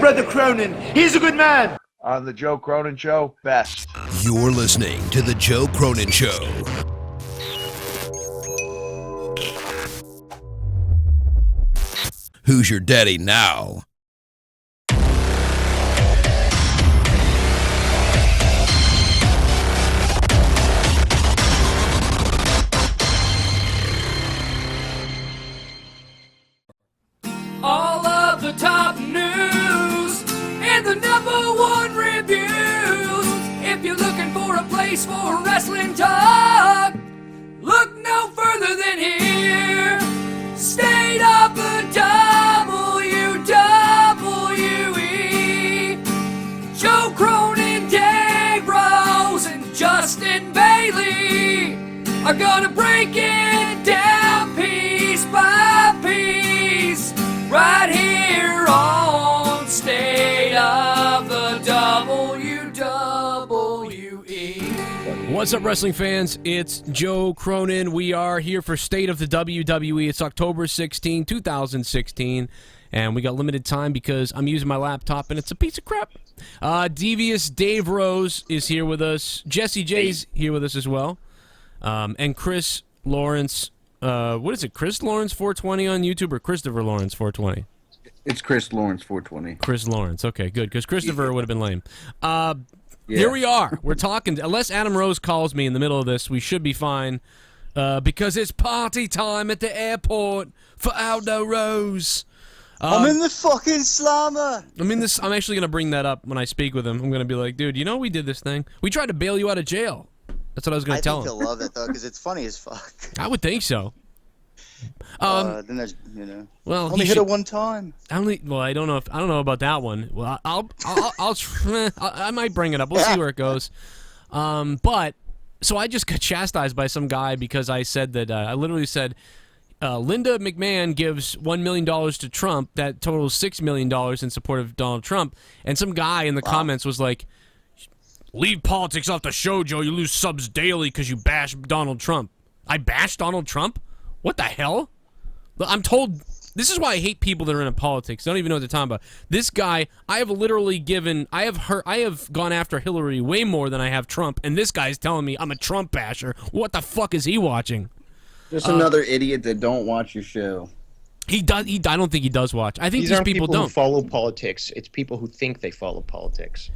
Brother Cronin, he's a good man. On the Joe Cronin Show, best. You're listening to the Joe Cronin Show. Who's your daddy now? All of the top news and the #1 reviews. If you're looking for a place for wrestling talk, look no further than here. State of the WWE. Joe Cronin, Dave Rose, and Justin Bailey are gonna break it down piece by piece right here on State of the WWE. What's up, wrestling fans? It's Joe Cronin. We are here for State of the WWE. It's October 16, 2016, and we got limited time because I'm using my laptop and it's a piece of crap. Devious Dave Rose is here with us. Jesse J's here with us as well. And Chris Lawrence. What is it? Chris Lawrence 420 on YouTube or Christopher Lawrence 420? It's Chris Lawrence 420. Chris Lawrence. Okay, good, because Christopher would have been lame. Here we are. We're talking. Unless Adam Rose calls me in the middle of this, we should be fine because it's party time at the airport for Aldo Rose. I'm in the fucking slammer. I'm actually going to bring that up when I speak with him. I'm going to be like, dude, you know we did this thing? We tried to bail you out of jail. That's what I was going to tell him. I think he'll love it, though, because it's funny as fuck. I would think so. Then there's, well, only hit it one time. Well, I don't know about that one. Well, I might bring it up. We'll see where it goes. But so I just got chastised by some guy because I said that I literally said Linda McMahon gives $1 million to Trump. That totals $6 million in support of Donald Trump. And some guy in the comments was like, "Leave politics off the show, Joe. You lose subs daily because you bash Donald Trump." I bash Donald Trump? What the hell? I'm told. This is why I hate people that are in politics. They don't even know what they're talking about. This guy, I have literally given. I have gone after Hillary way more than I have Trump, and this guy's telling me I'm a Trump basher. What the fuck is he watching? Just another idiot that don't watch your show. He does. I don't think he does watch. I think these people don't who follow politics. It's people who think they follow politics.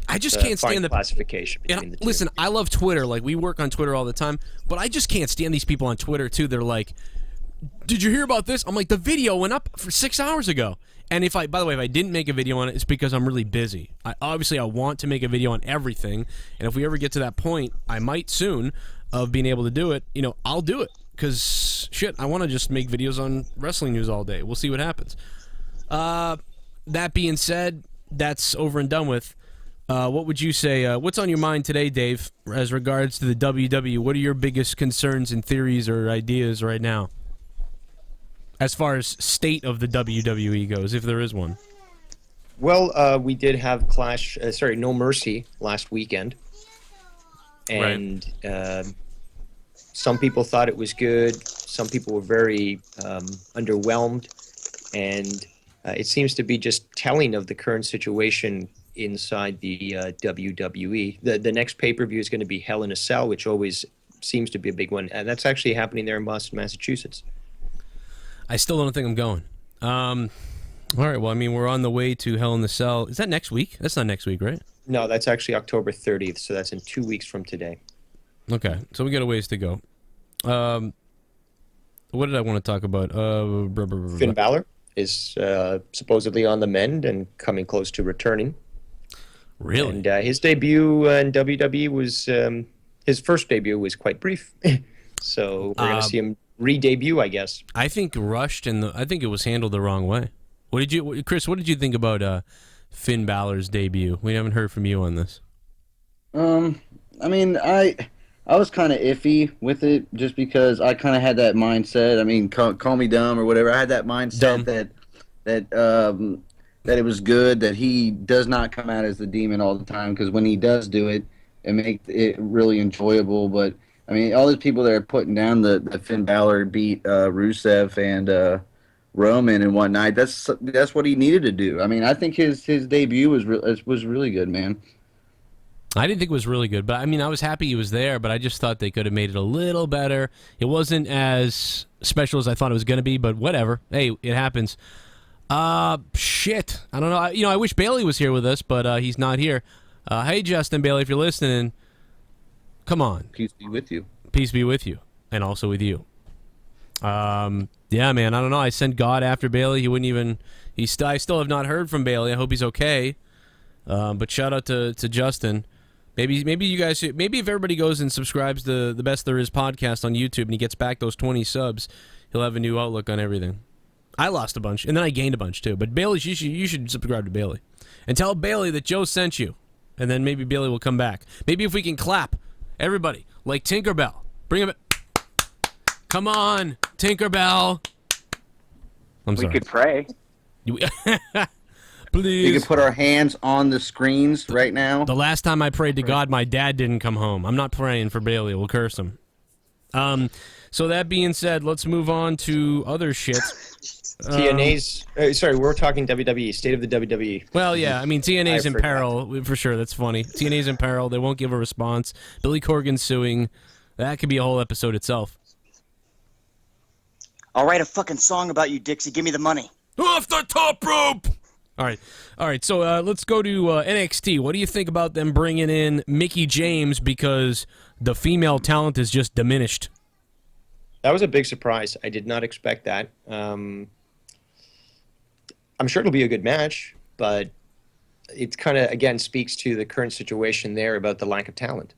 I just can't stand the classification between the two. Listen, I love Twitter. Like, we work on Twitter all the time, but I just can't stand these people on Twitter too. They're like, "Did you hear about this?" I'm like, the video went up for 6 hours ago. And by the way, if I didn't make a video on it, it's because I'm really busy. I want to make a video on everything, and if we ever get to that point, I might soon of being able to do it. I'll do it because shit, I want to just make videos on wrestling news all day. We'll see what happens. That being said, that's over and done with. What would you say? What's on your mind today, Dave, as regards to the WWE? What are your biggest concerns and theories or ideas right now, as far as state of the WWE goes, if there is one? Well, we did have No Mercy last weekend, and some people thought it was good. Some people were very underwhelmed, and it seems to be just telling of the current situation inside the WWE. The next pay-per-view is going to be Hell in a Cell, which always seems to be a big one, and that's actually happening there in Boston, Massachusetts. I still don't think I'm going. All right, well, I mean, we're on the way to Hell in the Cell. Is that next week? That's not next week, right? No, that's actually October 30th, so that's in 2 weeks from today. Okay, so we got a ways to go. What did I want to talk about? Finn Balor is supposedly on the mend and coming close to returning. Really? And his debut in WWE was his first debut was quite brief, so we're going to see him re-debut, I guess. I think rushed, and I think it was handled the wrong way. Chris? What did you think about Finn Balor's debut? We haven't heard from you on this. I mean, I was kind of iffy with it just because I kind of had that mindset. I mean, call me dumb or whatever. I had that mindset that it was good that he does not come out as the demon all the time, because when he does do it, it makes it really enjoyable. But I mean, all those people that are putting down the Finn Balor beat Rusev and Roman and whatnot. That's what he needed to do. I mean, I think his debut was really good, man. I didn't think it was really good, but I mean, I was happy he was there, but I just thought they could have made it a little better. It wasn't as special as I thought it was going to be, but whatever. Hey, it happens. Shit. I don't know. I wish Bailey was here with us, but he's not here. Hey, Justin Bailey, if you're listening, come on. Peace be with you. Peace be with you, and also with you. Yeah, man, I don't know. I sent God after Bailey. He wouldn't even... I still have not heard from Bailey. I hope he's okay. But shout out to Justin. Maybe you guys... Maybe if everybody goes and subscribes to the Best There Is podcast on YouTube and he gets back those 20 subs, he'll have a new outlook on everything. I lost a bunch, and then I gained a bunch, too. But Bailey, you should subscribe to Bailey. And tell Bailey that Joe sent you. And then maybe Bailey will come back. Maybe if we can clap, everybody, like Tinkerbell. Bring him... Come on, Tinkerbell. I'm sorry. We could pray. Please. We could put our hands on the screens right now. The last time I prayed to God, my dad didn't come home. I'm not praying for Bailey. We'll curse him. So that being said, let's move on to other shit. TNA's... sorry, we're talking WWE, state of the WWE. Well, yeah, I mean, TNA's in peril, for sure. That's funny. TNA's in peril. They won't give a response. Billy Corgan's suing. That could be a whole episode itself. I'll write a fucking song about you, Dixie. Give me the money. Off the top rope! All right. So let's go to NXT. What do you think about them bringing in Mickie James because the female talent is just diminished? That was a big surprise. I did not expect that. I'm sure it'll be a good match, but it kind of, again, speaks to the current situation there about the lack of talent.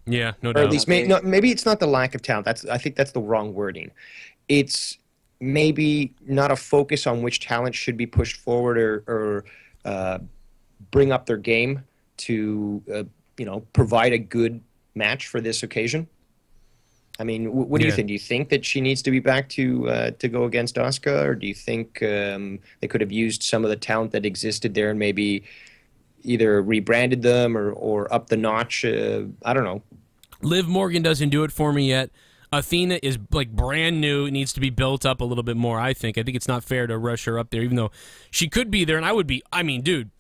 Yeah, no Or doubt. at least maybe it's not the lack of talent. I think that's the wrong wording. It's maybe not a focus on which talent should be pushed forward or bring up their game to provide a good match for this occasion. I mean, what do you think? Do you think that she needs to be back to go against Asuka, or do you think they could have used some of the talent that existed there and maybe either rebranded them or up the notch? I don't know. Liv Morgan doesn't do it for me yet. Athena is like brand new. It needs to be built up a little bit more, I think. I think it's not fair to rush her up there, even though she could be there, and I would be. I mean, dude,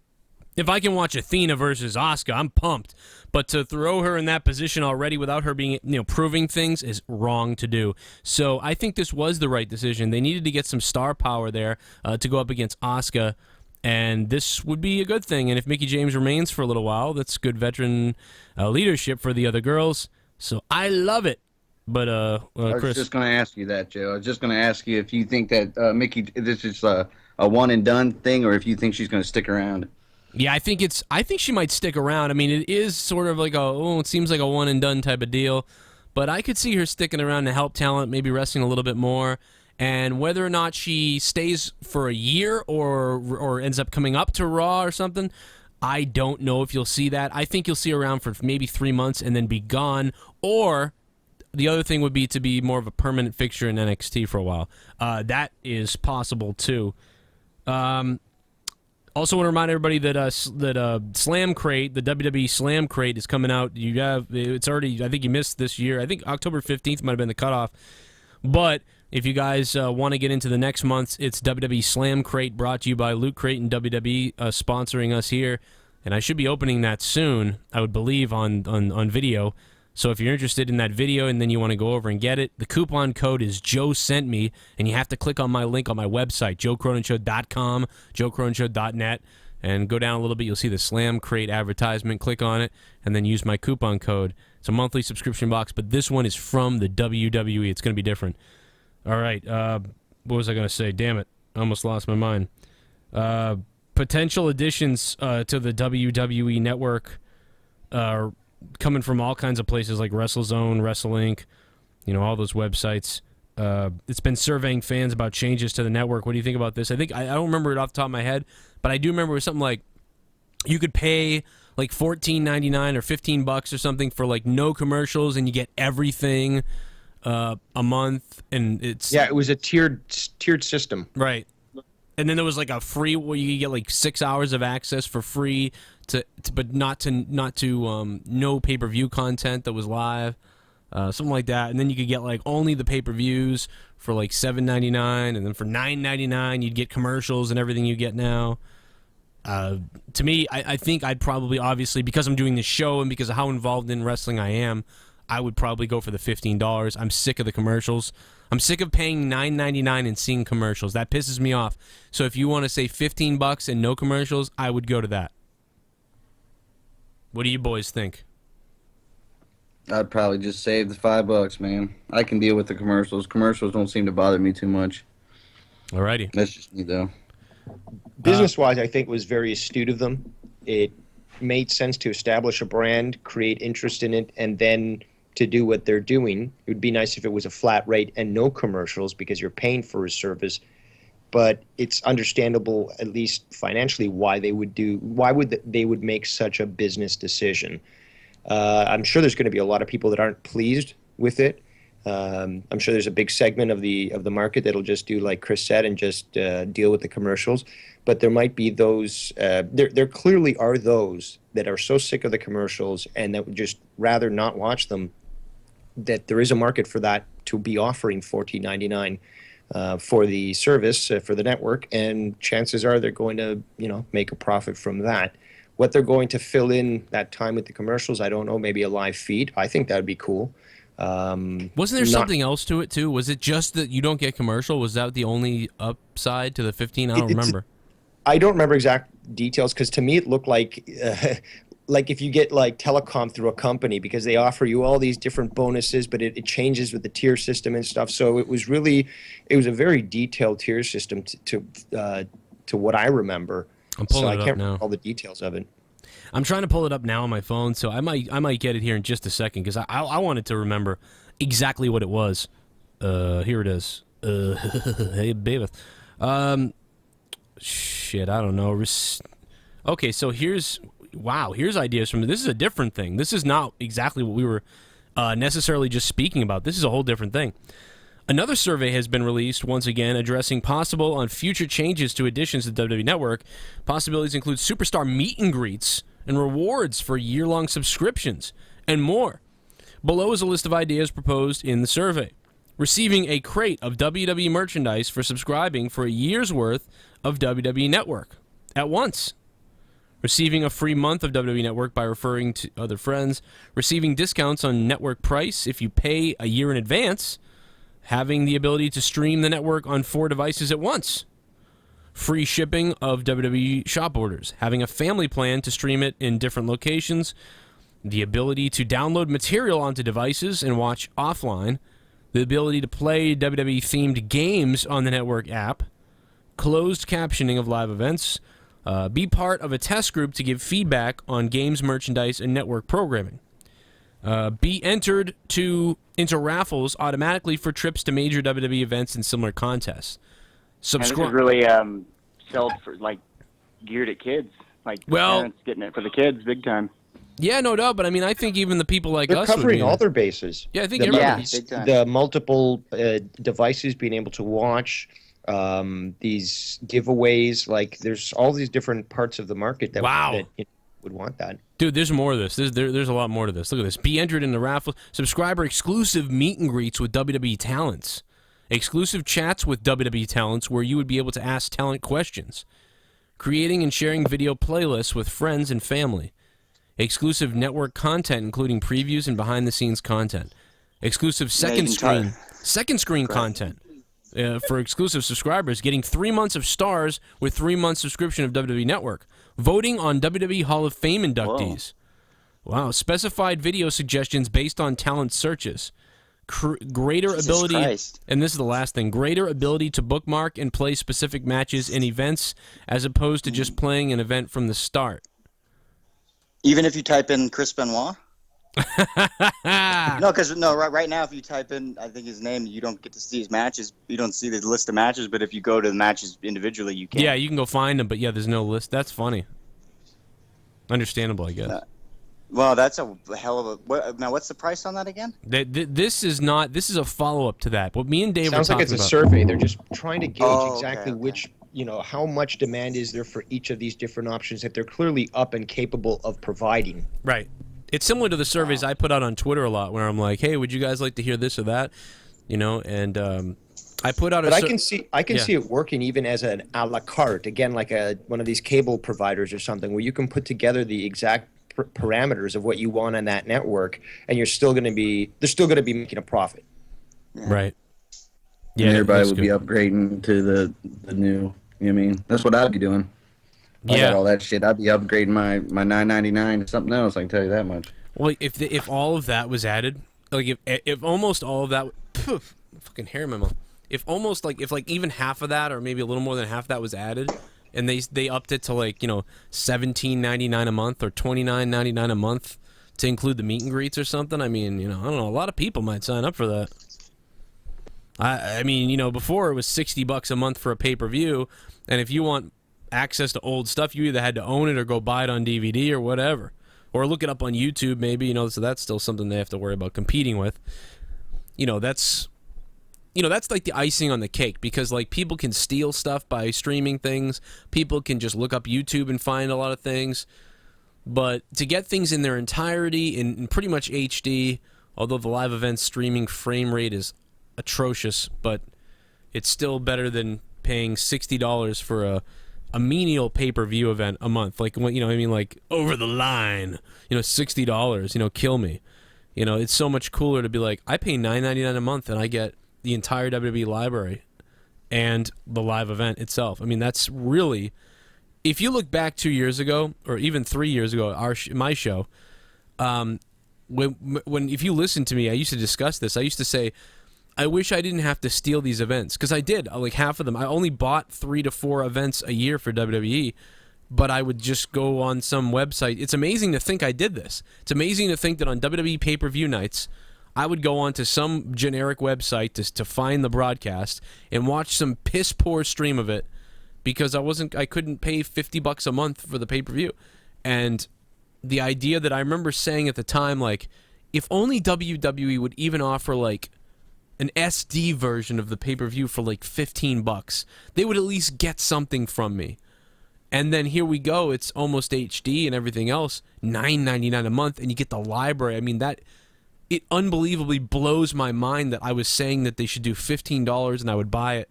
if I can watch Athena versus Asuka, I'm pumped. But to throw her in that position already without her being, proving things is wrong to do. So I think this was the right decision. They needed to get some star power there to go up against Asuka. And this would be a good thing. And if Mickie James remains for a little while, that's good veteran leadership for the other girls. So I love it. But I was Chris, just going to ask you that, Joe. I was just going to ask you if you think that Mickie, this is a one and done thing, or if you think she's going to stick around. yeah, I think she might stick around. I mean, it is sort of like it seems like a one and done type of deal. But I could see her sticking around to help talent, maybe wrestling a little bit more. And whether or not she stays for a year or ends up coming up to Raw or something, I don't know if you'll see that. I think you'll see her around for maybe 3 months and then be gone. Or the other thing would be to be more of a permanent fixture in NXT for a while. That is possible too. Also want to remind everybody that Slam Crate, the WWE Slam Crate, is coming out. It's already. I think you missed this year. I think October 15th might have been the cutoff. But if you guys want to get into the next month, it's WWE Slam Crate, brought to you by Loot Crate and WWE, sponsoring us here. And I should be opening that soon, I would believe, on video. So if you're interested in that video and then you want to go over and get it, the coupon code is Joe Sent Me, and you have to click on my link on my website, joecroninshow.com, joecroninshow.net, and go down a little bit. You'll see the Slam Crate advertisement. Click on it, and then use my coupon code. It's a monthly subscription box, but this one is from the WWE. It's going to be different. All right, what was I going to say? Damn it, I almost lost my mind. Potential additions to the WWE Network are coming from all kinds of places like WrestleZone, WrestleLink, all those websites. It's been surveying fans about changes to the network. What do you think about this? I don't remember it off the top of my head, but I do remember it was something like you could pay like $14.99 or $15 or something for like no commercials, and you get everything a month, and it's it was a tiered system, right? And then there was like a free where you could get like 6 hours of access for free but not to no pay-per-view content that was live. something like that, and then you could get like only the pay-per-views for like $7.99, and then for $9.99 you'd get commercials and everything you get now. To me, I think I'd probably, obviously, because I'm doing this show and because of how involved in wrestling I am, I would probably go for the $15. I'm sick of the commercials. I'm sick of paying $9.99 and seeing commercials. That pisses me off. So if you want to say $15 and no commercials, I would go to that. What do you boys think? I'd probably just save the $5, man. I can deal with the commercials. Commercials don't seem to bother me too much. Alrighty. That's just me, though. Business-wise, I think it was very astute of them. It made sense to establish a brand, create interest in it, and then to do what they're doing. It would be nice if it was a flat rate and no commercials because you're paying for a service. But it's understandable, at least financially, why they would make such a business decision. I'm sure there's going to be a lot of people that aren't pleased with it. I'm sure there's a big segment of the market that'll just do like Chris said and just deal with the commercials. But there might be those. There clearly are those that are so sick of the commercials and that would just rather not watch them. That there is a market for that, to be offering $14.99 for the service for the network, and chances are they're going to make a profit from that. What they're going to fill in that time with the commercials, I don't know. Maybe a live feed. I think that would be cool. Wasn't there something else to it too? Was it just that you don't get commercial? Was that the only upside to the 15? I don't remember. I don't remember exact details because to me it looked like if you get like telecom through a company, because they offer you all these different bonuses, but it changes with the tier system and stuff. So it was a very detailed tier system to what I remember. I'm pulling I it can't up now. remember all the details of it. I'm trying to pull it up now on my phone, so I might get it here in just a second because I wanted to remember exactly what it was. Here it is. Hey, baby. Shit, I don't know. Okay, so here's ideas from. This is a different thing. This is not exactly what we were necessarily just speaking about. This is a whole different thing. Another survey has been released, once again, addressing possible on future changes to additions to the WWE Network. Possibilities include superstar meet and greets and rewards for year-long subscriptions and more. Below is a list of ideas proposed in the survey. Receiving a crate of WWE merchandise for subscribing for a year's worth of WWE Network at once. Receiving a free month of WWE Network by referring to other friends. Receiving discounts on network price if you pay a year in advance. Having the ability to stream the network on 4 devices at once. Free shipping of WWE shop orders. Having a family plan to stream it in different locations. The ability to download material onto devices and watch offline. The ability to play WWE-themed games on the network app. Closed captioning of live events. Be part of a test group to give feedback on games, merchandise, and network programming. Be entered into raffles automatically for trips to major WWE events and similar contests. This is really sold for geared at kids. Parents getting it for the kids big time. Yeah, no doubt. But I mean, I think even the people like They're us covering would be all their bases. Yeah, I think big time. The multiple devices being able to watch. These giveaways, there's all these different parts of the market that would want that. Dude, there's more of this. There's a lot more to this. Look at this. Be entered in the raffle. Subscriber exclusive meet and greets with WWE talents. Exclusive chats with WWE talents where you would be able to ask talent questions. Creating and sharing video playlists with friends and family. Exclusive network content including previews and behind-the-scenes content. Exclusive second screen content. For exclusive subscribers, getting 3 months of stars with 3 months subscription of WWE Network. Voting on WWE Hall of Fame inductees. Wow. Specified video suggestions based on talent searches. Greater ability, and this is the last thing, greater ability to bookmark and play specific matches and events as opposed to just playing an event from the start. Even if you type in Chris Benoit? Right now if you type in, I think his name, you don't get to see his matches. You don't see the list of matches, but if you go to the matches individually, you can. Yeah, you can go find them, but yeah, there's no list. That's funny. Understandable, I guess. Well, that's a hell of a... Now, what's the price on that again? This is a follow-up to that. What me and Dave Sounds were like talking it's a about. survey. They're just trying to gauge exactly which, how much demand is there for each of these different options that they're clearly up and capable of providing. Right. It's similar to the surveys I put out on Twitter a lot, where I'm like, "Hey, would you guys like to hear this or that?" You know, and I put out. But I can see it working even as an a la carte. Again, like one of these cable providers or something, where you can put together the exact parameters of what you want on that network, and they're still going to be making a profit. Right. Yeah, and everybody would be upgrading to the new. You know what I mean? That's what I'd be doing. I got all that shit. I'd be upgrading my $9.99 to something else. I can tell you that much. Well, if all of that was added, like if almost all of that, fucking hair in my mouth. If even half of that, or maybe a little more than half that was added, and they upped it to like, you know, $17.99 a month or $29.99 a month to include the meet and greets or something. I mean, you know, I don't know. A lot of people might sign up for that. I mean, you know, before it was $60 a month for a pay-per-view, and if you want access to old stuff, you either had to own it or go buy it on DVD or whatever, or look it up on YouTube maybe, you know, so that's still something they have to worry about competing with. That's like the icing on the cake, because like people can steal stuff by streaming things, people can just look up YouTube and find a lot of things, but to get things in their entirety in pretty much HD, although the live event streaming frame rate is atrocious, but it's still better than paying $60 for a menial pay-per-view event a month. Like, you know, I mean, like over the line, you know, $60, you know, kill me. You know, it's so much cooler to be like, I pay $9.99 a month and I get the entire WWE library and the live event itself. I mean, that's really, if you look back 2 years ago or even 3 years ago, my show, when if you listen to me, I used to discuss this. I used to say, I wish I didn't have to steal these events, because I did, like half of them. I only bought 3 to 4 events a year for WWE, but I would just go on some website. It's amazing to think I did this. It's amazing to think that on WWE pay-per-view nights, I would go on to some generic website to find the broadcast and watch some piss-poor stream of it, because I couldn't pay $50 a month for the pay-per-view. And the idea that I remember saying at the time, like, if only WWE would even offer, like, an SD version of the pay-per-view for like $15, they would at least get something from me. And then here we go, it's almost HD and everything else, $9.99 a month, and you get the library. I mean, it unbelievably blows my mind that I was saying that they should do $15 and I would buy it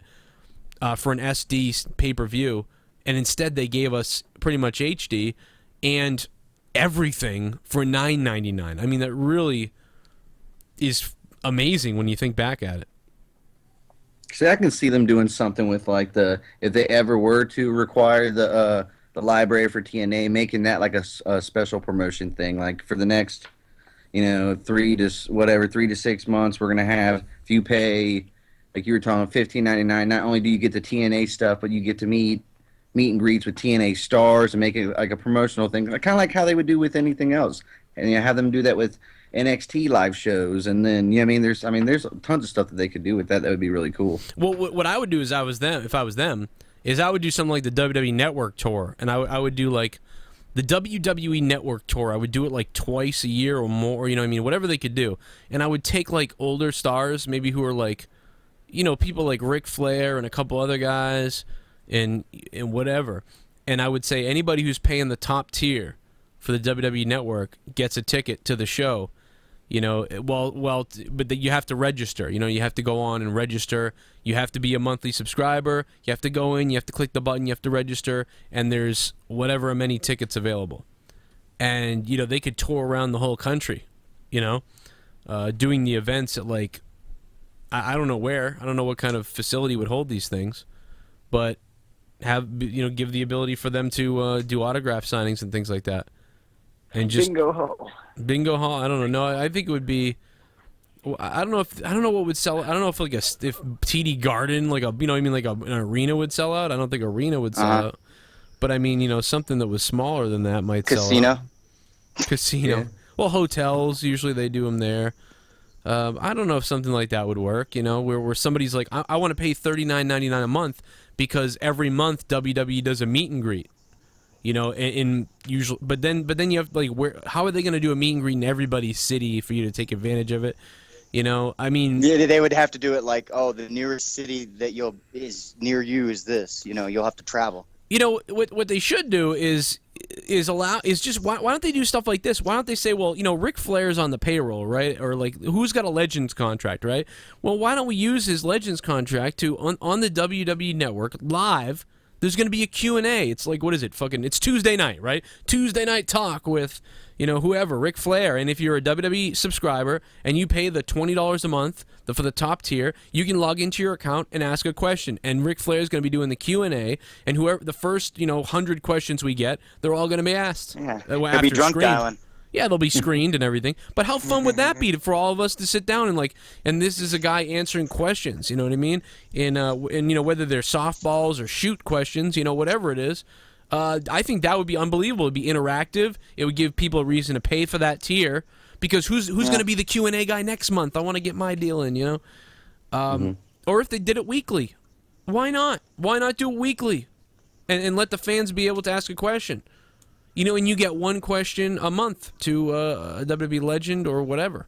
for an SD pay-per-view, and instead they gave us pretty much HD and everything for $9.99. I mean, that really is amazing when you think back at it. See, I can see them doing something with like if they ever were to require the library for TNA, making that like a special promotion thing. Like for the next, you know, 3 to 6 months, we're gonna have, if you pay, like you were talking, $15.99. Not only do you get the TNA stuff, but you get to meet and greets with TNA stars and make it like a promotional thing, kind of like how they would do with anything else. And you have them do that with NXT live shows, and then there's tons of stuff that they could do with that. That would be really cool. Well, what I would do if I was them, is I would do something like the WWE Network tour, and I would do like the WWE Network tour. I would do it like twice a year or more, you know what I mean, whatever they could do. And I would take like older stars, maybe who are like, you know, people like Ric Flair and a couple other guys and whatever. And I would say anybody who's paying the top tier for the WWE Network gets a ticket to the show. You know, but you have to register. You know, you have to go on and register. You have to be a monthly subscriber. You have to go in. You have to click the button. You have to register. And there's whatever many tickets available. And, you know, they could tour around the whole country, you know, doing the events at, like, I don't know where. I don't know what kind of facility would hold these things. But give the ability for them to do autograph signings and things like that. And just Bingo Hall. I don't know. No, I think it would be. I don't know what would sell. I don't know if if TD Garden, like an arena would sell out. I don't think arena would sell out. But I mean, you know, something that was smaller than that might sell out. Casino. Yeah. Well, hotels usually they do them there. I don't know if something like that would work. You know, where somebody's like, I want to pay $39.99 a month because every month WWE does a meet and greet. You know, in usual, but then you have like, how are they going to do a meet and greet in everybody's city for you to take advantage of it? You know, I mean, yeah, they would have to do it like, oh, the nearest city that is near you is this. You know, you'll have to travel. You know what they should do is is just why don't they do stuff like this? Why don't they say, well, Ric Flair's on the payroll, right? Or like, who's got a Legends contract, right? Well, why don't we use his Legends contract to on the WWE Network live? There's going to be a Q&A. It's like, what is it? It's Tuesday night, right? Tuesday night talk with, whoever, Ric Flair. And if you're a WWE subscriber and you pay the $20 a month for the top tier, you can log into your account and ask a question. And Ric Flair is going to be doing the Q&A. And whoever the first, 100 questions we get, they're all going to be asked. Yeah. He'll be drunk dialing. Yeah, they'll be screened and everything. But how fun would that be for all of us to sit down and this is a guy answering questions, you know what I mean? And whether they're softballs or shoot questions, whatever it is. I think that would be unbelievable. It'd be interactive. It would give people a reason to pay for that tier because who's going to be the Q&A guy next month? I want to get my deal in, Or if they did it weekly. Why not? Why not do it weekly? And let the fans be able to ask a question. And you get one question a month to a WWE legend or whatever.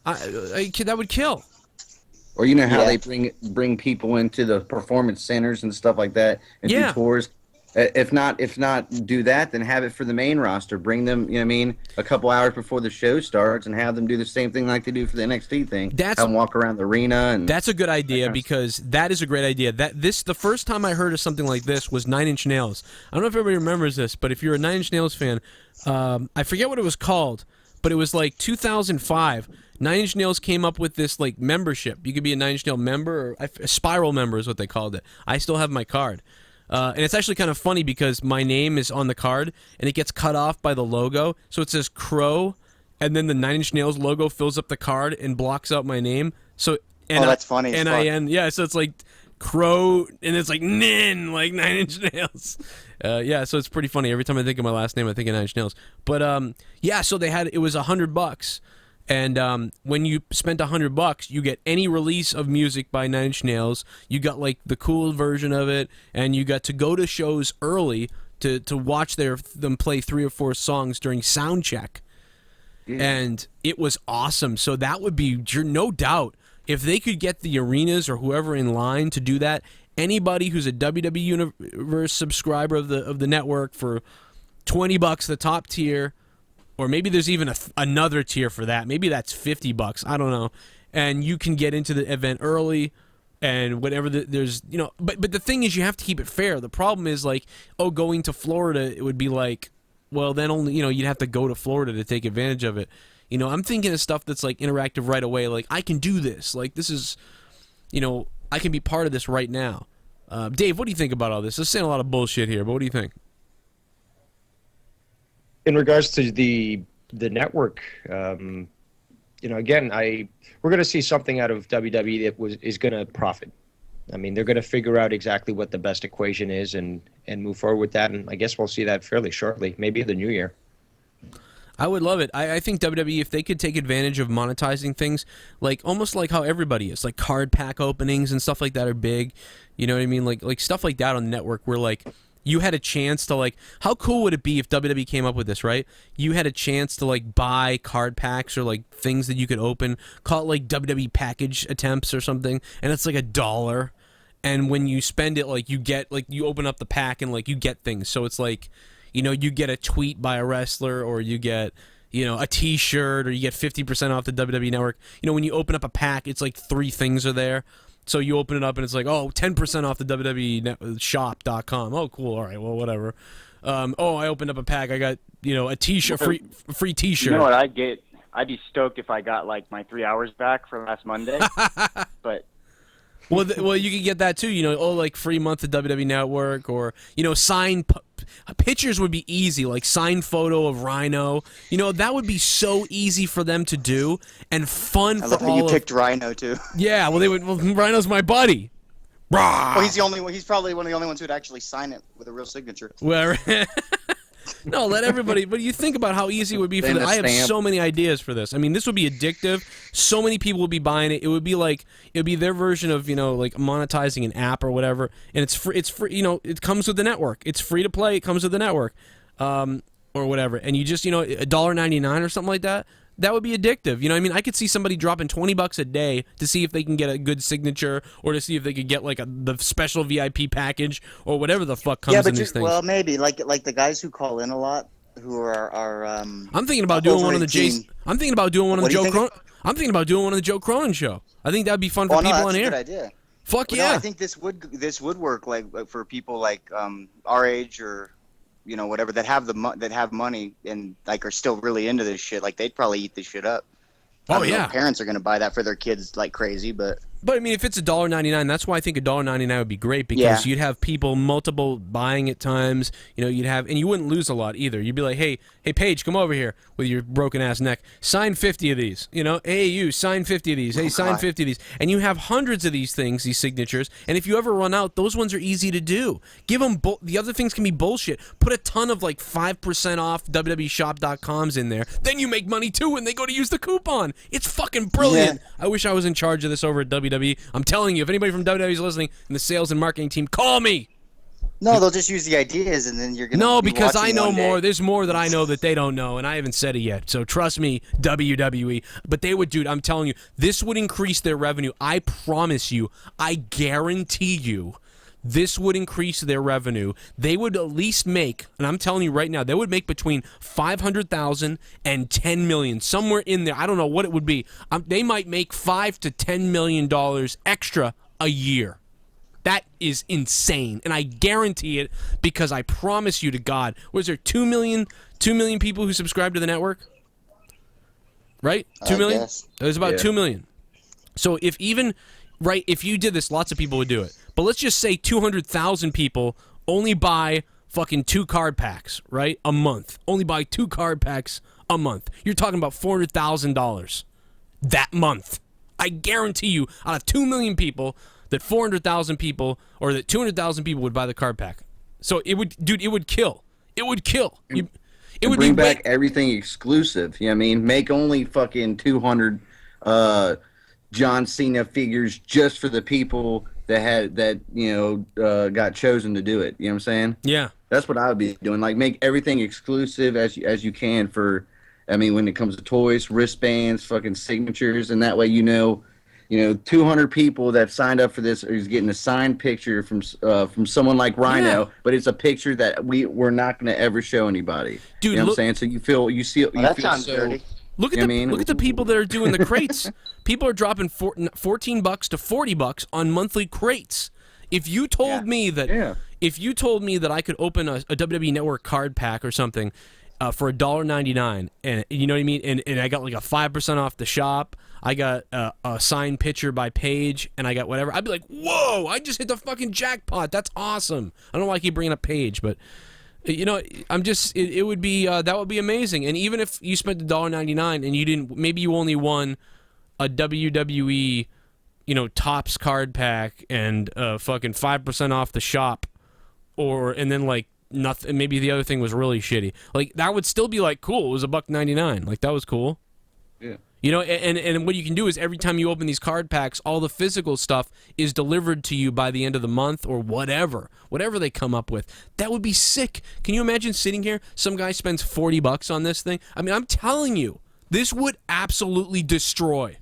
That would kill. Or how they bring people into the performance centers and stuff like that and do tours. If not do that, then have it for the main roster. Bring them, a couple hours before the show starts and have them do the same thing like they do for the NXT thing. Have them walk around the arena. And that's a good idea because that is a great idea. The first time I heard of something like this was 9 Inch Nails. I don't know if everybody remembers this, but if you're a 9 Inch Nails fan, I forget what it was called, but it was like 2005. 9 Inch Nails came up with this like membership. You could be a 9 Inch Nail member, or a Spiral member is what they called it. I still have my card. And it's actually kind of funny because my name is on the card, and it gets cut off by the logo. So it says Crow, and then the 9 Inch Nails logo fills up the card and blocks out my name. So that's funny. N-I-N, yeah, so it's like Crow, and it's like Nin, like 9 Inch Nails. So it's pretty funny. Every time I think of my last name, I think of 9 Inch Nails. But, so it was $100. And when you spent $100, you get any release of music by 9 Inch Nails. You got like the cool version of it, and you got to go to shows early to watch them play 3 or 4 songs during sound check. Yeah. And it was awesome. So that would be no doubt if they could get the arenas or whoever in line to do that. Anybody who's a WWE Universe subscriber of the network for $20, the top tier. Or maybe there's even another tier for that. Maybe that's $50. I don't know. And you can get into the event early, and whatever there's, But the thing is, you have to keep it fair. The problem is going to Florida, it would be like, well, then only you'd have to go to Florida to take advantage of it. I'm thinking of stuff that's like interactive right away. Like I can do this. Like this is, I can be part of this right now. Dave, what do you think about all this? I'm saying a lot of bullshit here, but what do you think? In regards to the network, again, we're going to see something out of WWE that is going to profit. I mean, they're going to figure out exactly what the best equation is and move forward with that, and I guess we'll see that fairly shortly, maybe the new year. I would love it. I think WWE, if they could take advantage of monetizing things, like almost like how everybody is, like card pack openings and stuff like that are big. You know what I mean? Like stuff like that on the network where you had a chance to how cool would it be if WWE came up with this, right? You had a chance to buy card packs or things that you could open, call it WWE package attempts or something, and it's $1. And when you spend it, you get you open up the pack and you get things. So it's you get a tweet by a wrestler, or you get a T-shirt, or you get 50% off the WWE Network. When you open up a pack, it's 3 things are there. So you open it up and it's 10% off the WWE shop.com. Oh, cool. All right. Well, whatever. I opened up a pack. I got, a T-shirt, free T-shirt. You know what I'd get? I'd be stoked if I got my 3 hours back from last Monday. But well, you could get that too. Free month of WWE Network, or sign pictures would be easy. Signed photo of Rhino. That would be so easy for them to do and fun. I love how you picked Rhino too. Yeah, well, Rhino's my buddy. Well, he's the only one. He's probably one of the only ones who'd actually sign it with a real signature. Well, no, let everybody. But you think about how easy it would be for them. I have so many ideas for this. I mean, this would be addictive. So many people would be buying it. It would be their version of monetizing an app or whatever. And it's free. It's free. It comes with the network. It's free to play. It comes with the network, or whatever. And you just $1.99 or something like that. that would be addictive. You know what I mean? I could see somebody dropping $20 a day to see if they can get a good signature or to see if they could get like the special VIP package or whatever the fuck comes in these things. Well, maybe like the guys who call in a lot, who are I'm thinking about doing one on the Jason. I'm thinking about doing one on the Joe Cronin. I'm thinking about doing one on the Joe Cronin show. I think that'd be fun for people on here. That's a good idea. Fuck yeah! No, I think this would work like for people like our age or whatever that have money and like are still really into this shit. Like they'd probably eat this shit up. Oh yeah, parents are gonna buy that for their kids like crazy, but I mean, if it's $1.99, that's why I think $1.99 would be great because you'd have people multiple buying at times. You'd have, and you wouldn't lose a lot either. You'd be like, hey, Paige, come over here with your broken ass neck. Sign 50 of these. Hey, you sign 50 of these. Hey, sign 50 of these. And you have hundreds of these things, these signatures. And if you ever run out, those ones are easy to do. Give them the other things can be bullshit. Put a ton of like 5% off WWEshop.coms in there. Then you make money too when they go to use the coupon. It's fucking brilliant. Yeah. I wish I was in charge of this over at WWE. I'm telling you, if anybody from WWE is listening in the sales and marketing team, call me. No, they'll just use the ideas, and then you're gonna. No, because I know more. There's more that I know that they don't know, and I haven't said it yet. So trust me, WWE. But they would, dude. I'm telling you, this would increase their revenue. I promise you. I guarantee you. This would increase their revenue. They would at least make, and I'm telling you right now, they would make between $500,000 and $10 million, somewhere in there. I don't know what it would be. They might make $5 to $10 million extra a year. That is insane, and I guarantee it because I promise you to God. Was there 2 million people who subscribe to the network? Right, 2 million. There's about 2 million. So if you did this, lots of people would do it. But let's just say 200,000 people only buy fucking 2 card packs, right? A month. Only buy 2 card packs a month. You're talking about $400,000 that month. I guarantee you, out of 2 million people, that 400,000 people or that 200,000 people would buy the card pack. So it would, dude, it would kill. It would kill. It would bring back everything exclusive. You know what I mean? Make only fucking 200 John Cena figures just for the people that got chosen to do it. You know what I'm saying? Yeah. That's what I would be doing. Like, make everything exclusive as you can for, when it comes to toys, wristbands, fucking signatures, and that way 200 people that signed up for this is getting a signed picture from someone like Rhino, but it's a picture that we're not going to ever show anybody. Dude, you know what I'm saying? So that sounds dirty. Look at the people that are doing the crates. People are dropping $14 to $40 on monthly crates. If you told me that I could open a WWE Network card pack or something for $1.99, and you know what I mean, and I got like a 5% off the shop, I got a signed picture by Paige, and I got whatever, I'd be like, whoa! I just hit the fucking jackpot. That's awesome. I don't know why I keep bringing up Paige, but. It would be that would be amazing. And even if you spent $1.99 and you didn't, maybe you only won a WWE, Topps card pack and fucking 5% off the shop, and then like nothing. Maybe the other thing was really shitty. Like that would still be like cool. It was $1.99. Like that was cool. Yeah. And what you can do is every time you open these card packs, all the physical stuff is delivered to you by the end of the month or whatever they come up with. That would be sick. Can you imagine sitting here, some guy spends $40 on this thing? I mean, I'm telling you, this would absolutely destroy.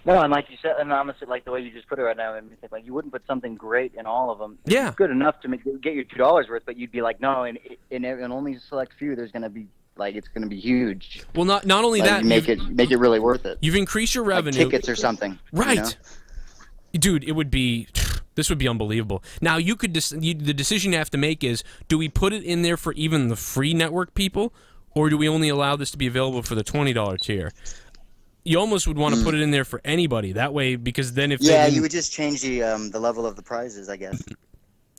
No, and like you said, and honestly, like the way you just put it right now, I mean, like you wouldn't put something great in all of them. Yeah. It's good enough to get your $2 worth, but you'd be like, no, in only a select few, there's going to be. Like it's going to be huge. Well, not only that, make it really worth it. You've increased your revenue, like tickets or something, right? Dude, it would be. This would be unbelievable. Now you could the decision you have to make is: do we put it in there for even the free network people, or do we only allow this to be available for the $20 tier? You almost would want to put it in there for anybody. That way, because then if you would just change the level of the prizes, I guess.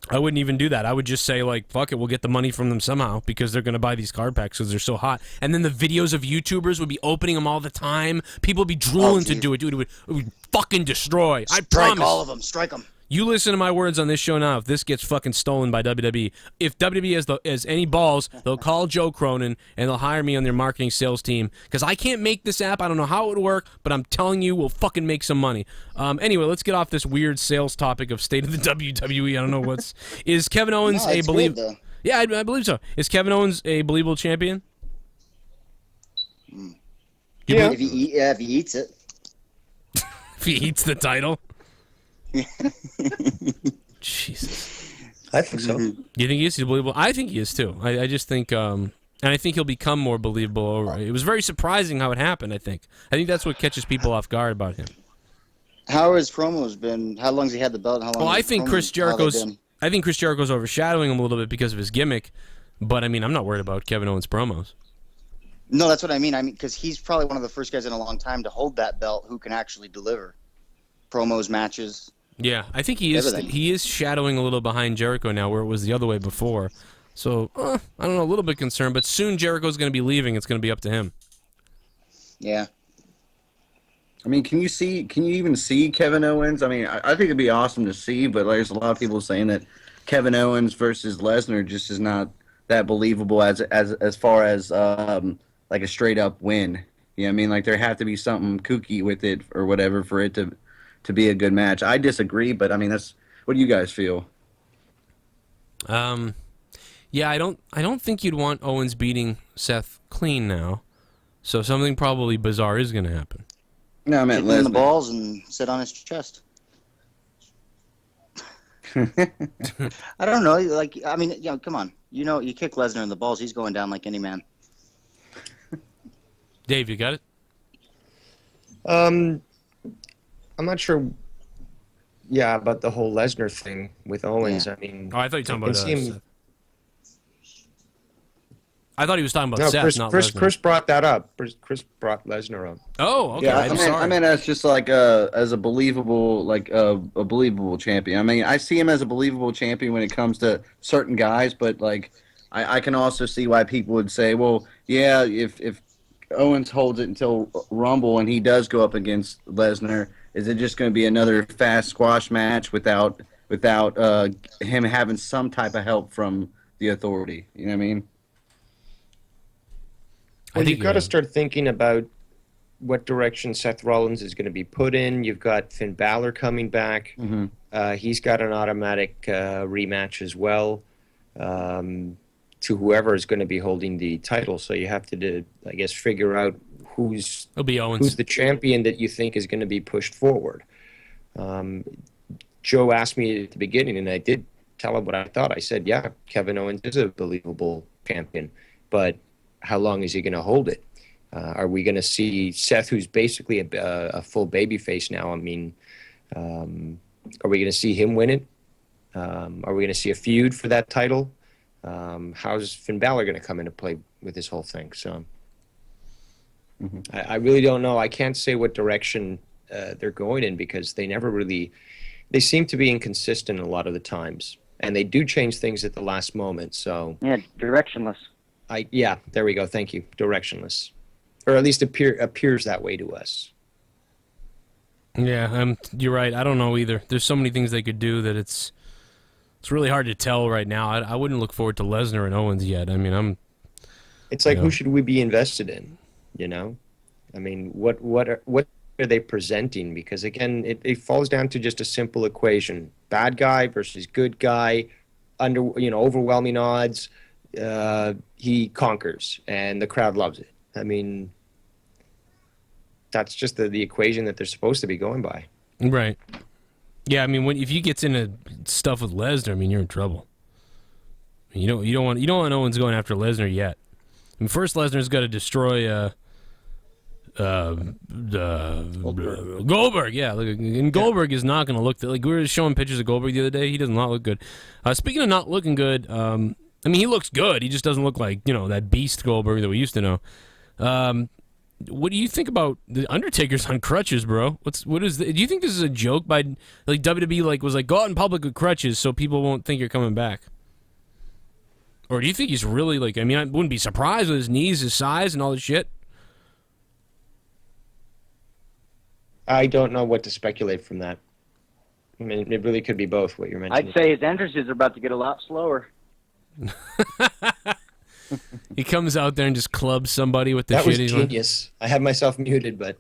I wouldn't even do that. I would just say, like, fuck it, we'll get the money from them somehow because they're going to buy these card packs because they're so hot. And then the videos of YouTubers would be opening them all the time. People would be drooling to do it. Dude, it would fucking destroy. I promise. Strike all of them. Strike them. You listen to my words on this show now. If this gets fucking stolen by WWE, if WWE has any balls, they'll call Joe Cronin and they'll hire me on their marketing sales team because I can't make this app. I don't know how it would work, but I'm telling you, we'll fucking make some money. Anyway, let's get off this weird sales topic of state of the WWE. I don't know is Kevin Owens a believable? Yeah, I believe so. Is Kevin Owens a believable champion? Yeah. If he eats it. If he eats the title. Jesus. I think so. You think he is? He's believable? I think he is too. I just think, and I think he'll become more believable. It was very surprising how it happened. I think that's what catches people off guard about him. How has promos been? How long's he had the belt? How long? Well, I think Chris Jericho's overshadowing him a little bit because of his gimmick. But I mean, I'm not worried about Kevin Owens' promos. No, that's what I mean. I mean, because he's probably one of the first guys in a long time to hold that belt who can actually deliver promos, matches. Yeah, I think he is. Everything. He is shadowing a little behind Jericho now, where it was the other way before. So I don't know, a little bit concerned. But soon Jericho's going to be leaving. It's going to be up to him. Yeah. I mean, can you even see Kevin Owens? I mean, I think it'd be awesome to see, but there's a lot of people saying that Kevin Owens versus Lesnar just is not that believable as far as like a straight up win. You know what I mean? Like there have to be something kooky with it or whatever for it to be a good match. I disagree, but I mean what do you guys feel? Yeah, I don't think you'd want Owens beating Seth clean now. So something probably bizarre is going to happen. No, I meant Kick him in the Lesnar. balls and sit on his chest. I don't know. Like, I mean, come on. You kick Lesnar in the balls, he's going down like any man. Dave, you got it? I'm not sure. Yeah, about the whole Lesnar thing with Owens. Yeah. I mean, Oh, I thought you were talking I can about see him- Seth. I thought he was talking about No, Seth, not Lesnar. Chris brought that up. Chris brought Lesnar up. Oh, okay. Yeah, I'm sorry. I mean, as just like as a believable, like a believable champion. I mean, I see him as a believable champion when it comes to certain guys, but like, I can also see why people would say, well, yeah, if Owens holds it until Rumble and he does go up against Lesnar, is it just going to be another fast squash match without him having some type of help from the Authority? You know what I mean? Well, think you've got to start thinking about what direction Seth Rollins is going to be put in. You've got Finn Balor coming back. Mm-hmm. He's got an automatic rematch as well to whoever is going to be holding the title. So you have to, I guess, figure out It'll be Owens. who's the champion that you think is going to be pushed forward. Joe asked me at the beginning, and I did tell him what I thought. I said, yeah, Kevin Owens is a believable champion, but how long is he going to hold it? Are we going to see Seth, who's basically a full babyface now? I mean, are we going to see him win it? Are we going to see a feud for that title? How's Finn Balor going to come into play with this whole thing? So I really don't know. I can't say what direction they're going in because they seem to be inconsistent a lot of the times. And they do change things at the last moment. So Yeah, directionless. yeah, there we go. Thank you. Directionless. Or at least appears that way to us. Yeah, you're right. I don't know either. There's so many things they could do that it's really hard to tell right now. I wouldn't look forward to Lesnar and Owens yet. I mean, It's like, who should we be invested in? You know, I mean, what are they presenting? Because again, it falls down to just a simple equation: bad guy versus good guy, overwhelming odds. He conquers, and the crowd loves it. I mean, that's just the equation that they're supposed to be going by. right. Yeah, I mean, if you get into stuff with Lesnar, I mean, you're in trouble. You don't want Owens going after Lesnar yet. I mean, first Lesnar's got to destroy Goldberg. Yeah, and Goldberg is not going to look like we were showing pictures of Goldberg the other day. He does not look good. Speaking of not looking good, I mean, he looks good. He just doesn't look like that beast Goldberg that we used to know. What do you think about the Undertaker's on crutches, bro? Do you think this is a joke by like WWE? Was like go out in public with crutches so people won't think you're coming back? Or do you think he's really like? I mean, I wouldn't be surprised with his knees, his size, and all this shit. I don't know what to speculate from that. I mean, it really could be both. What you're mentioning. I'd say his entrances are about to get a lot slower. He comes out there and just clubs somebody with the That was shit he's on. genius. I had myself muted, but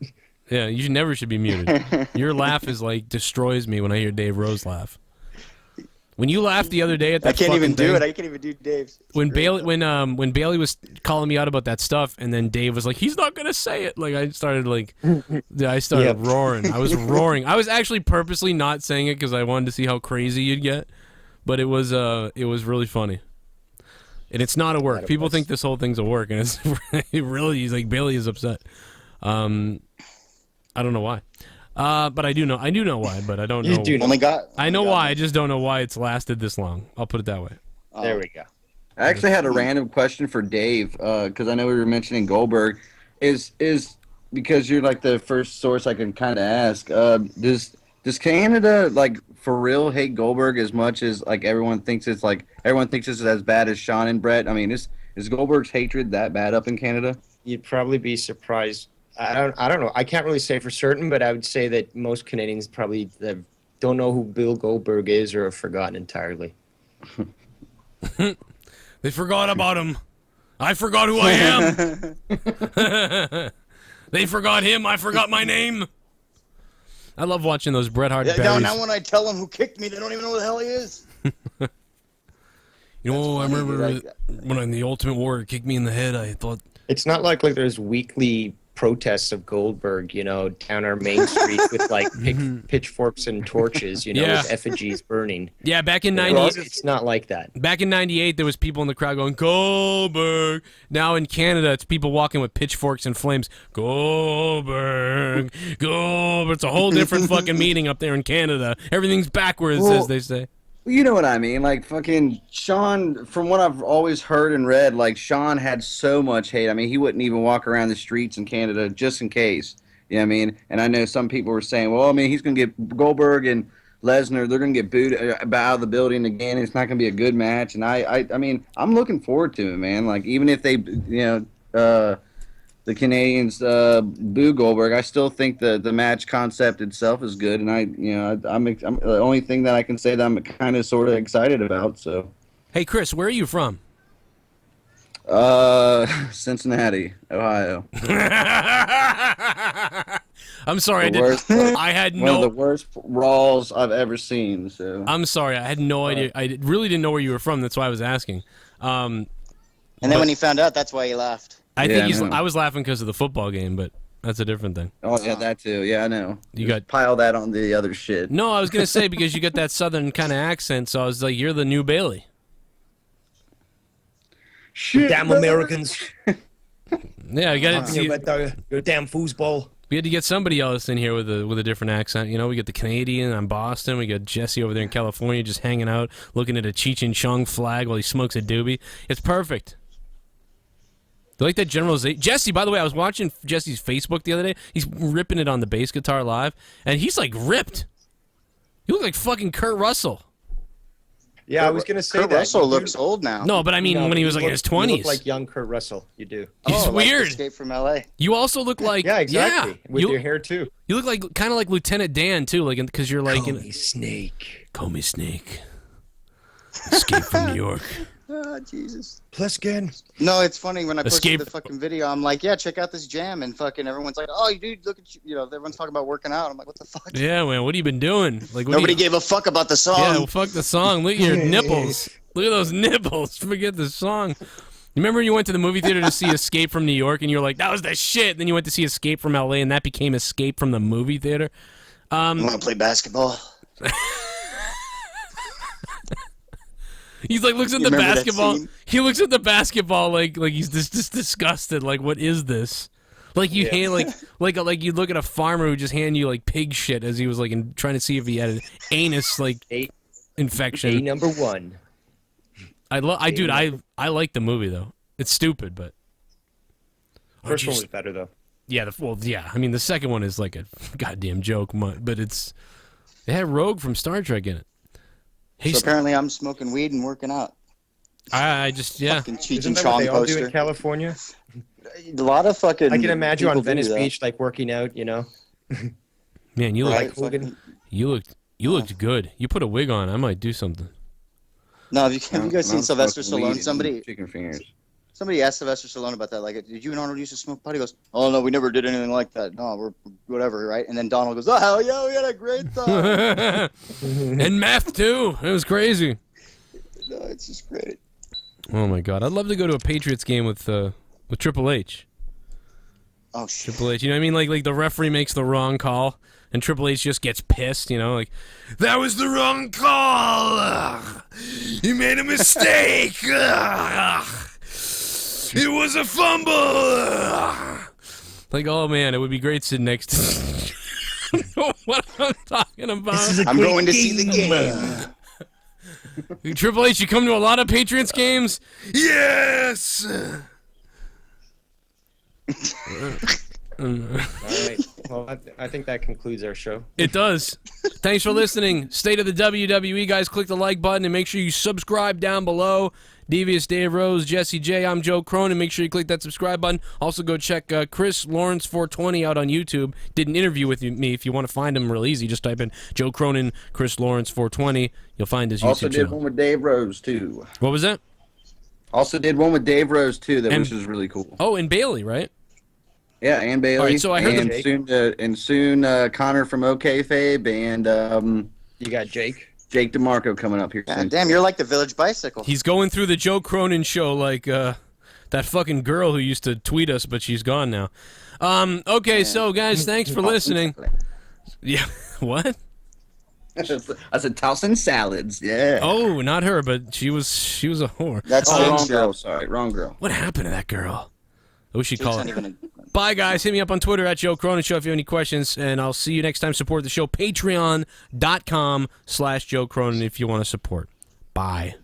Yeah, you never should be muted. Your laugh is like destroys me when I hear Dave Rose laugh. When you laughed the other day at that, I can't even do thing, it. I can't even do Dave's. When Bailey was calling me out about that stuff, and then Dave was like, "He's not gonna say it." Like I started roaring. I was roaring. I was actually purposely not saying it because I wanted to see how crazy you'd get, but it was really funny. And it's not a work. People think this whole thing's a work, and it's it really is. Like Bailey is upset. I don't know why. But I do know why, but I don't know. I know why. I just don't know why it's lasted this long. I'll put it that way. There we go. I actually had a random question for Dave because I know we were mentioning Goldberg. Is because you're like the first source I can kind of ask. Does Canada like for real hate Goldberg as much as like everyone thinks it's as bad as Shawn and Brett? I mean, is Goldberg's hatred that bad up in Canada? You'd probably be surprised. I don't know. I can't really say for certain, but I would say that most Canadians probably don't know who Bill Goldberg is or have forgotten entirely. They forgot about him. I forgot who I am. They forgot him. I forgot my name. I love watching those Bret Hart berries. Now when I tell them who kicked me, they don't even know who the hell he is. You know, I remember when the Ultimate Warrior kicked me in the head, I thought... It's not like there's weekly protests of Goldberg, down our main street with like pitchforks and torches, with effigies burning. Yeah, back in '98, it's not like that. Back in '98, there was people in the crowd going Goldberg. Now in Canada, it's people walking with pitchforks and flames. Goldberg, Goldberg. It's a whole different fucking meaning up there in Canada. Everything's backwards, as they say. You know what I mean? Like, fucking Shawn, from what I've always heard and read, like, Shawn had so much hate. I mean, he wouldn't even walk around the streets in Canada just in case. You know what I mean? And I know some people were saying, well, I mean, he's going to get Goldberg and Lesnar, they're going to get booed out of the building again. It's not going to be a good match. And I mean, I'm looking forward to it, man. Like, even if they, the Canadians boo Goldberg, I still think the match concept itself is good, and I'm the only thing that I can say that I'm kind of sort of excited about. So, hey Chris, where are you from? Cincinnati, Ohio. I'm sorry, I had one of the worst Raws I've ever seen. So I'm sorry, I had no idea. I really didn't know where you were from. That's why I was asking. And then when he found out, that's why he laughed. I think I was laughing because of the football game, but that's a different thing. Oh yeah, that too. Yeah, I know. You got pile that on the other shit. No, I was gonna say because you got that southern kind of accent, so I was like, you're the new Bailey. Shit, damn Americans. Yeah, I got it. You're damn foosball. We had to get somebody else in here with a different accent. We got the Canadian on Boston. We got Jesse over there in California just hanging out, looking at a Cheech and Chong flag while he smokes a doobie. It's perfect. Do you like that generalization? Jesse, by the way, I was watching Jesse's Facebook the other day. He's ripping it on the bass guitar live, and he's like ripped. You look like fucking Kurt Russell. Yeah, I was gonna say Kurt Russell looks old now. No, but I mean when he was like in his 20s. You look like young Kurt Russell. You do. He's weird. Like Escape from LA. You also look like yeah, exactly. Yeah. With your hair too. You look like kind of like Lieutenant Dan too, like because you're like Call me Snake. Call me Snake. Escape from New York. Oh, Jesus. Pliskin. No, it's funny when I posted the fucking video. I'm like, yeah, check out this jam, and fucking everyone's like, oh, dude, look at you. Everyone's talking about working out. I'm like, what the fuck? Yeah, man, what have you been doing? Like nobody gave a fuck about the song. Yeah, well, fuck the song. Look at your nipples. Look at those nipples. Forget the song. You remember you went to the movie theater to see Escape from New York, and you're like, that was the shit. And then you went to see Escape from LA, and that became Escape from the movie theater. I want to play basketball. He's like looks at the basketball. He looks at the basketball like he's just disgusted. Like, what is this? Like you hand like you look at a farmer who just hand you like pig shit as he was like trying to see if he had an anus infection. A number one. I like the movie though. It's stupid, but first one was better though. Yeah, I mean the second one is like a goddamn joke, but it had Rogue from Star Trek in it. Hey, so apparently I'm smoking weed and working out. I just, yeah. Fucking Cheech Isn't and that Chong what they all poster. do in California? A lot of fucking. I can imagine on Venice Beach, like working out, Man, you look like Hogan. You looked good. You put a wig on. I might do something. No, have you guys seen Sylvester Stallone? Somebody asked Sylvester Stallone about that. Like, did you and Arnold used to smoke pot? He goes, "Oh no, we never did anything like that. No, we're whatever, right?" And then Donald goes, "Oh hell yeah, we had a great time." And meth too. It was crazy. No, it's just great. Oh my God, I'd love to go to a Patriots game with Triple H. Oh shit. Triple H, you know what I mean? Like the referee makes the wrong call, and Triple H just gets pissed. You know, like that was the wrong call. You made a mistake. It was a fumble. Like, oh man, it would be great sitting next to. I don't know what I'm talking about. I'm going to see the game. Triple H, you come to a lot of Patriots games? Yes. All right. Well, I think that concludes our show. It does. Thanks for listening. State of the WWE, guys. Click the like button and make sure you subscribe down below. Devious Dave Rose, Jesse J. I'm Joe Cronin. Make sure you click that subscribe button. Also, go check Chris Lawrence 420 out on YouTube. Did an interview with me. If you want to find him real easy, just type in Joe Cronin, Chris Lawrence 420. You'll find his YouTube Also did channel. one with Dave Rose too. What was that? Also did one with Dave Rose too. Which was really cool. Oh, and Bailey, right? Yeah, and Bailey. All right, so I heard soon Connor from OKFabe and You got Jake. Jake DeMarco coming up here soon. God damn, you're like the Village Bicycle. He's going through the Joe Cronin show like that fucking girl who used to tweet us, but she's gone now. Okay, so guys, thanks for listening. Yeah, what? I said tossing salads. Yeah. Oh, not her, but she was a whore. That's Oh, wrong Shane's girl. show. Sorry, wrong girl. What happened to that girl? I wish she'd Jake's call not it. even a- Bye, guys. Hit me up on Twitter at Joe Cronin Show if you have any questions, and I'll see you next time. Support the show. Patreon.com/Joe Cronin if you want to support. Bye.